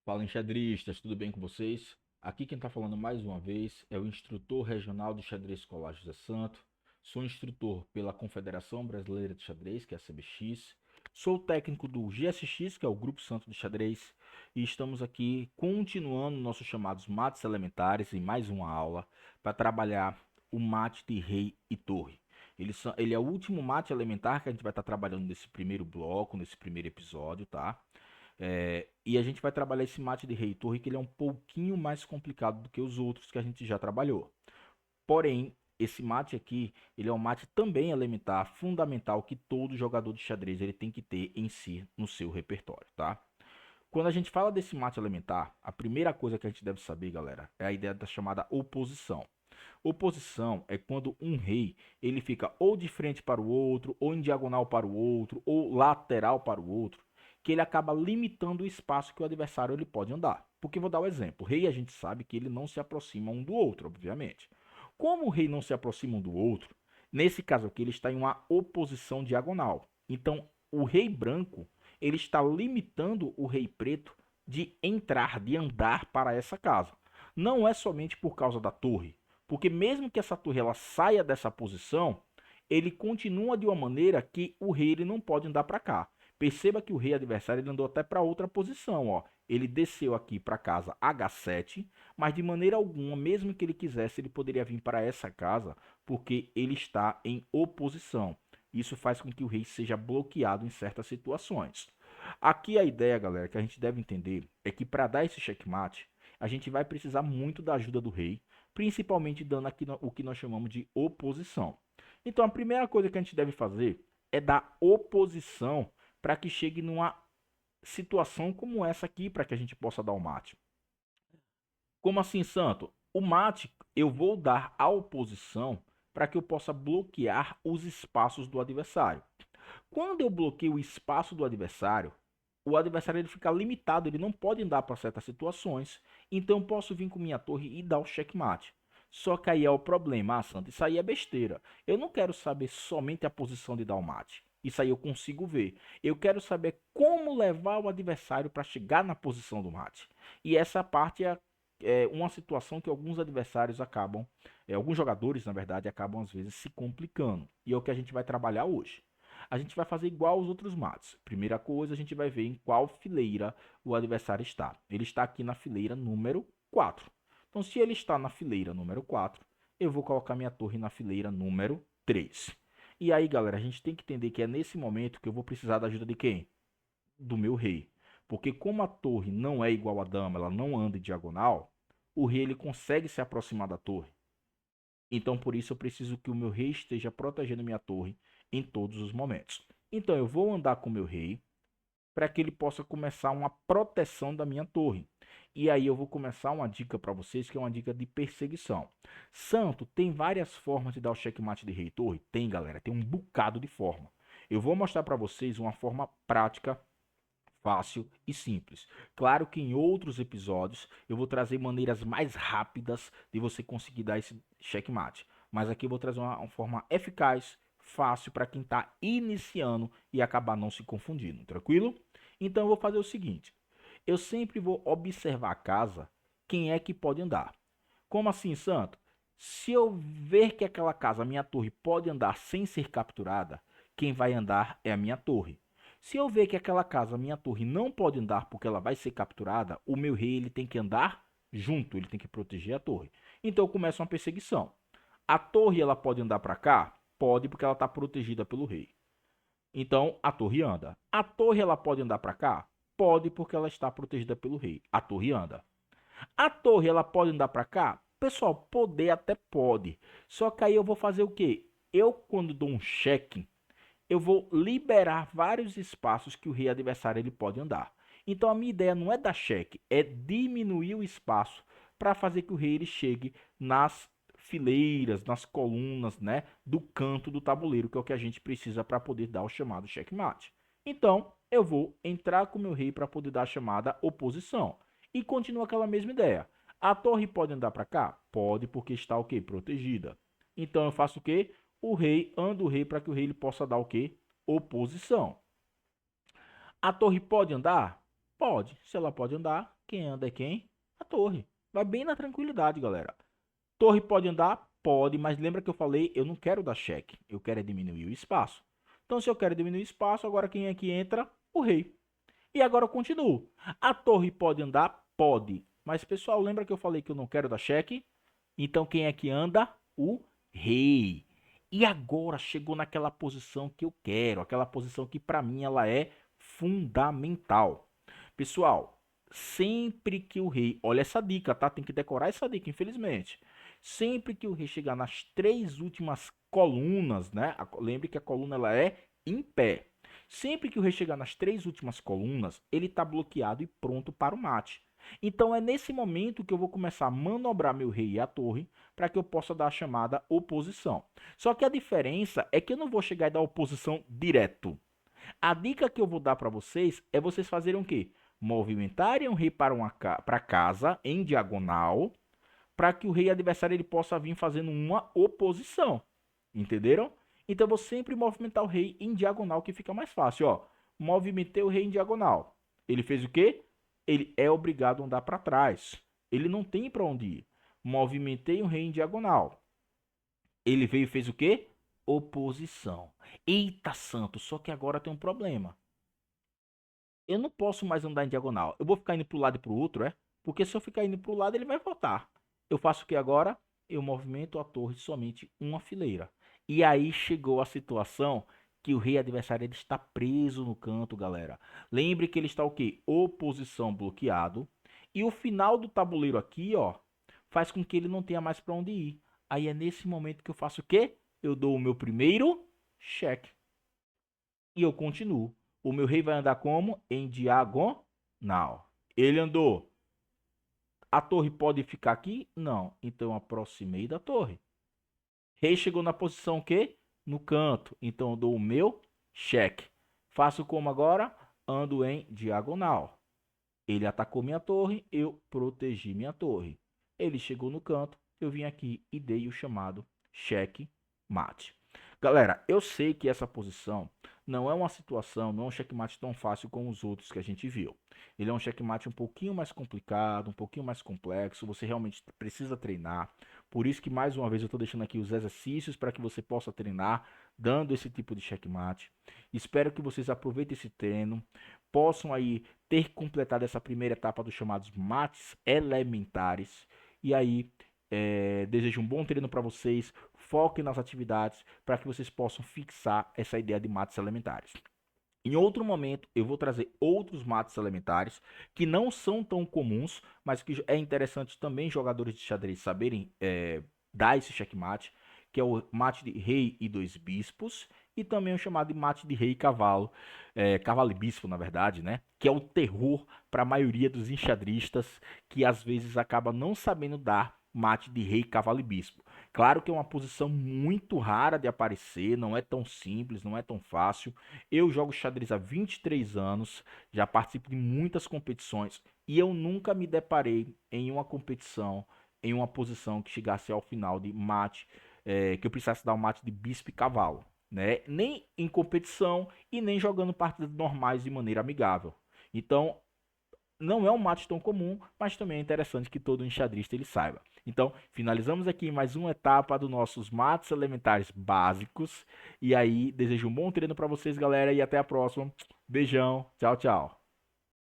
Fala enxadristas, tudo bem com vocês? Aqui quem está falando mais uma vez é o instrutor regional de xadrez escolar José Santo. Sou instrutor pela Confederação Brasileira de Xadrez, que é a CBX. Sou técnico do GSX, que é o Grupo Santo de Xadrez. E estamos aqui continuando nossos chamados mates elementares em mais uma aula para trabalhar o mate de rei e torre. Ele é o último mate elementar que a gente vai estar trabalhando nesse primeiro bloco, nesse primeiro episódio, tá? E a gente vai trabalhar esse mate de rei e torre, que ele é um pouquinho mais complicado do que os outros que a gente já trabalhou. Porém, esse mate aqui, ele é um mate também elementar, fundamental, que todo jogador de xadrez ele tem que ter em si, no seu repertório, tá? Quando a gente fala desse mate elementar, a primeira coisa que a gente deve saber, galera, é a ideia da chamada oposição. Oposição é quando um rei ele fica ou de frente para o outro, ou em diagonal para o outro, ou lateral para o outro, que ele acaba limitando o espaço que o adversário ele pode andar. Porque vou dar um exemplo. O rei a gente sabe que ele não se aproxima um do outro, obviamente. Como o rei não se aproxima um do outro, nesse caso aqui ele está em uma oposição diagonal. Então, o rei branco ele está limitando o rei preto de entrar, de andar para essa casa. Não é somente por causa da torre, porque mesmo que essa torre ela saia dessa posição, ele continua de uma maneira que o rei ele não pode andar para cá. Perceba que o rei adversário ele andou até para outra posição, ó. Ele desceu aqui para a casa H7, mas de maneira alguma, mesmo que ele quisesse, ele poderia vir para essa casa, porque ele está em oposição. Isso faz com que o rei seja bloqueado em certas situações. Aqui a ideia, galera, que a gente deve entender é que para dar esse checkmate, a gente vai precisar muito da ajuda do rei, principalmente dando aqui o que nós chamamos de oposição. Então a primeira coisa que a gente deve fazer é dar oposição para que chegue numa situação como essa aqui, para que a gente possa dar o mate. Como assim, Santo? O mate eu vou dar a oposição para que eu possa bloquear os espaços do adversário. Quando eu bloqueio o espaço do adversário, o adversário ele fica limitado, ele não pode andar para certas situações. Então eu posso vir com minha torre e dar o checkmate. Só que aí é o problema, Santo, isso aí é besteira. Eu não quero saber somente a posição de dar o mate. Isso aí eu consigo ver. Eu quero saber como levar o adversário para chegar na posição do mate. E essa parte é uma situação que alguns adversários acabam, alguns jogadores, na verdade, acabam às vezes se complicando. E é o que a gente vai trabalhar hoje. A gente vai fazer igual aos outros mates. Primeira coisa, a gente vai ver em qual fileira o adversário está. Ele está aqui na fileira número 4. Então, se ele está na fileira número 4, eu vou colocar minha torre na fileira número 3. E aí, galera, a gente tem que entender que é nesse momento que eu vou precisar da ajuda de quem? Do meu rei. Porque como a torre não é igual à dama, ela não anda em diagonal, o rei ele consegue se aproximar da torre. Então, por isso, eu preciso que o meu rei esteja protegendo minha torre em todos os momentos. Então, eu vou andar com o meu rei para que ele possa começar uma proteção da minha torre. E aí eu vou começar uma dica para vocês, que é uma dica de perseguição. Santo, tem várias formas de dar o checkmate de rei e torre? Tem, galera, tem um bocado de forma. Eu vou mostrar para vocês uma forma prática, fácil e simples. Claro que em outros episódios eu vou trazer maneiras mais rápidas de você conseguir dar esse checkmate. Mas aqui eu vou trazer uma forma eficaz, fácil para quem está iniciando e acabar não se confundindo, tranquilo? Então eu vou fazer o seguinte: eu sempre vou observar a casa, quem é que pode andar. Como assim, Santo? Se eu ver que aquela casa, a minha torre, pode andar sem ser capturada, quem vai andar é a minha torre. Se eu ver que aquela casa, a minha torre, não pode andar porque ela vai ser capturada, o meu rei ele tem que andar junto, ele tem que proteger a torre. Então começa uma perseguição. A torre ela pode andar para cá? Pode, porque ela está protegida pelo rei. Então a torre anda. A torre ela pode andar para cá? Pode, porque ela está protegida pelo rei. A torre anda. A torre, ela pode andar para cá? Pessoal, poder até pode. Só que aí eu vou fazer o quê? Eu, quando dou um cheque, eu vou liberar vários espaços que o rei adversário ele pode andar. Então a minha ideia não é dar cheque, é diminuir o espaço para fazer que o rei ele chegue nas fileiras, nas colunas, né, do canto do tabuleiro, que é o que a gente precisa para poder dar o chamado checkmate. Então, eu vou entrar com o meu rei para poder dar a chamada oposição. E continua aquela mesma ideia. A torre pode andar para cá? Pode, porque está o quê? Protegida. Então eu faço o quê? O rei anda o rei para que o rei ele possa dar o quê? Oposição. A torre pode andar? Pode. Se ela pode andar, quem anda é quem? A torre. Vai bem na tranquilidade, galera. Torre pode andar? Pode, mas lembra que eu falei, eu não quero dar cheque, eu quero é diminuir o espaço. Então, se eu quero diminuir o espaço, agora quem é que entra? O rei. E agora eu continuo. A torre pode andar? Pode. Mas, pessoal, lembra que eu falei que eu não quero dar cheque? Então, quem é que anda? O rei. E agora chegou naquela posição que eu quero, aquela posição que para mim ela é fundamental. Pessoal, sempre que o rei, olha essa dica, tá? Tem que decorar essa dica, infelizmente. Sempre que o rei chegar nas três últimas colunas, né? Lembre que a coluna ela é em pé. Sempre que o rei chegar nas três últimas colunas, ele está bloqueado e pronto para o mate. Então é nesse momento que eu vou começar a manobrar meu rei e a torre para que eu possa dar a chamada oposição. Só que a diferença é que eu não vou chegar e dar oposição direto. A dica que eu vou dar para vocês é vocês fazerem o quê? Movimentarem o rei para casa em diagonal para que o rei adversário ele possa vir fazendo uma oposição. Entenderam? Então eu vou sempre movimentar o rei em diagonal que fica mais fácil, ó. Movimentei o rei em diagonal. Ele fez o quê? Ele é obrigado a andar para trás. Ele não tem para onde ir. Movimentei o rei em diagonal. Ele veio e fez o quê? Oposição. Eita santo, só que agora tem um problema. Eu não posso mais andar em diagonal. Eu vou ficar indo para o lado e para o outro, é? Porque se eu ficar indo para o lado, ele vai voltar. Eu faço o que agora? Eu movimento a torre somente uma fileira. E aí chegou a situação que o rei adversário ele está preso no canto, galera. Lembre que ele está o quê? Oposição bloqueado. E o final do tabuleiro aqui, ó, faz com que ele não tenha mais para onde ir. Aí é nesse momento que eu faço o quê? Eu dou o meu primeiro cheque. E eu continuo. O meu rei vai andar como? Em diagonal. Ele andou. A torre pode ficar aqui? Não. Então eu aproximei da torre. Rei chegou na posição que? No canto. Então eu dou o meu cheque. Faço como agora? Ando em diagonal. Ele atacou minha torre, eu protegi minha torre. Ele chegou no canto, eu vim aqui e dei o chamado cheque mate. Galera, eu sei que essa posição não é uma situação, não é um checkmate tão fácil como os outros que a gente viu. Ele é um checkmate um pouquinho mais complicado, um pouquinho mais complexo, você realmente precisa treinar. Por isso que mais uma vez eu estou deixando aqui os exercícios para que você possa treinar, dando esse tipo de checkmate. Espero que vocês aproveitem esse treino, possam aí ter completado essa primeira etapa dos chamados mates elementares. E aí, desejo um bom treino para vocês. Foquem nas atividades para que vocês possam fixar essa ideia de mates elementares. Em outro momento, eu vou trazer outros mates elementares que não são tão comuns, mas que é interessante também jogadores de xadrez saberem dar esse checkmate, que é o mate de rei e dois bispos, e também o chamado de mate de rei e cavalo, cavalo e bispo, na verdade, né? Que é o terror para a maioria dos enxadristas que às vezes acaba não sabendo dar mate de rei, cavalo e bispo. Claro que é uma posição muito rara de aparecer, não é tão simples, não é tão fácil. Eu jogo xadrez há 23 anos, já participo de muitas competições e eu nunca me deparei em uma competição, em uma posição que chegasse ao final de mate, que eu precisasse dar um mate de bispo e cavalo, né? Nem em competição e nem jogando partidas normais de maneira amigável. Então, não é um mate tão comum, mas também é interessante que todo enxadrista ele saiba. Então, finalizamos aqui mais uma etapa dos nossos mates elementares básicos. E aí, desejo um bom treino para vocês, galera, e até a próxima. Beijão, tchau, tchau.